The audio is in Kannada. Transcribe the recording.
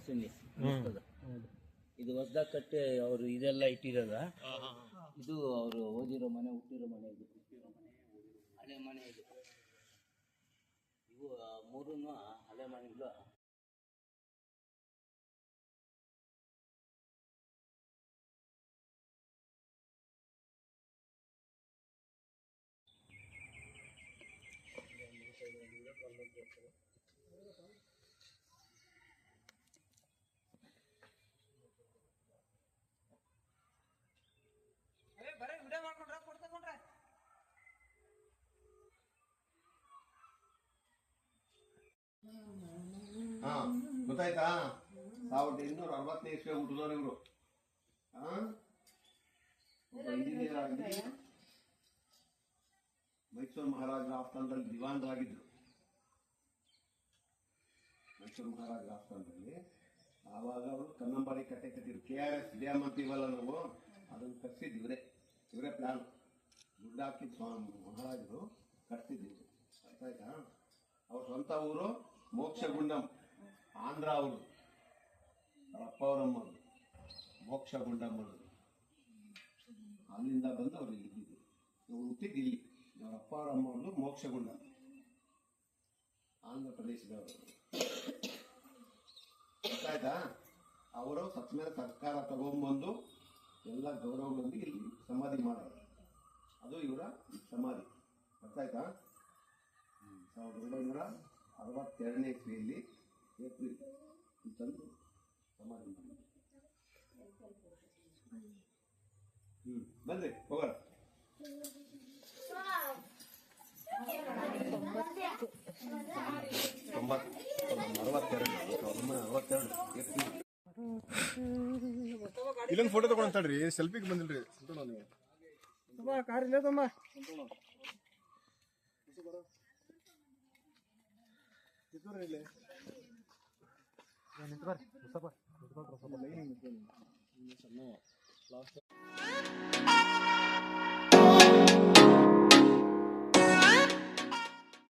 ಸುನ್ನಿ ಇದು ಹೊಸದಾಗಿ ಕಟ್ಟಿ ಅವರು ಇದೆಲ್ಲ ಇಟ್ಟಿರೋದ. ಇದು ಅವರು ಓದಿರೋ ಮನೆ, ಹುಟ್ಟಿರೋ ಮನೆ, ಇದು ಹಳೆ ಮನೆ. ಇದು ಇವು ಮೂರೂ ಹಳೆ ಮನೆಗಳು. ಗೊತ್ತಾಯ್ತಾ? 1860ನೇ ಇಸ್ವಿ ಹುಟ್ಟಿದವರು ಇವರು. ಇಂಜಿನಿಯರ್ ಆಗಿ ಮೈಸೂರು ಮಹಾರಾಜರ ಆಸ್ಥಾನದಲ್ಲಿ ದಿವಾನರಾಗಿದ್ರು. ಮೈಸೂರು ಮಹಾರಾಜರ ಆಸ್ಥಾನದಲ್ಲಿ ಆವಾಗ ಅವರು ಕನ್ನಂಬಾಡಿ ಕಟ್ಟೆ ಕಟ್ಟಿದ್ರು. KRS ಡ್ಯಾಮ್ ಅಂತೀವಲ್ಲ ನಾವು, ಅದನ್ನು ಕಟ್ಟಿಸಿದ್ದು ಇವರೇ ಪ್ಲಾನ್ ದುಡ್ಡು ಹಾಕಿದ್ದು ಮಹಾರಾಜರು ಕಟ್ತಿದ್ದಿದ್ರು. ಆಯ್ತಾ? ಅವ್ರ ಸ್ವಂತ ಊರು ಮೋಕ್ಷಗುಂಡಂ, ಆಂಧ್ರ. ಅವರು ಅಪ್ಪ ಅವರಮ್ಮರು ಮೋಕ್ಷಗುಂಡಂ ಅವರು ಅಲ್ಲಿಂದ ಬಂದು ಅವ್ರು ಇಲ್ಲಿದ್ದು. ಇವ್ರು ಹುಟ್ಟಿದ್ದು ಇಲ್ಲಿ. ಅವ್ರ ಅಪ್ಪ ಅವರಮ್ಮವ್ರದ್ದು ಮೋಕ್ಷಗುಂಡ, ಆಂಧ್ರ ಪ್ರದೇಶದವರು. ಗೊತ್ತಾಯ್ತಾ? ಅವರು ಸತ್ತ ಮೇಲೆ ಸರ್ಕಾರ ತಗೊಂಡ್ಬಂದು ಎಲ್ಲ ಗೌರವಗಳಲ್ಲಿ ಇಲ್ಲಿ ಸಮಾಧಿ ಮಾಡೋರು. ಅದು ಇವರ ಸಮಾಧಿ. ಗೊತ್ತಾಯ್ತಾ? 1962ನೇ ಇಸ್ವಿಯಲ್ಲಿ ಏಪ್ರಿಲ್ ತಂದು ಸಮಾಧಿ ಮಾಡಿ. ಬನ್ರಿ ಹೋಗೋಣ. 1962 ಇಲ್ಲೊಂದು ಫೋಟೋ ತಗೊಂಡ್ ತಡ್ರಿ, ಸೆಲ್ಫಿಗೆ ಬಂದಿಲ್ರಿ. ಕಾರ್ ಇಲ್ಲ ತಮ್ಮ ನಿಂತು ಬರ್ರಿ.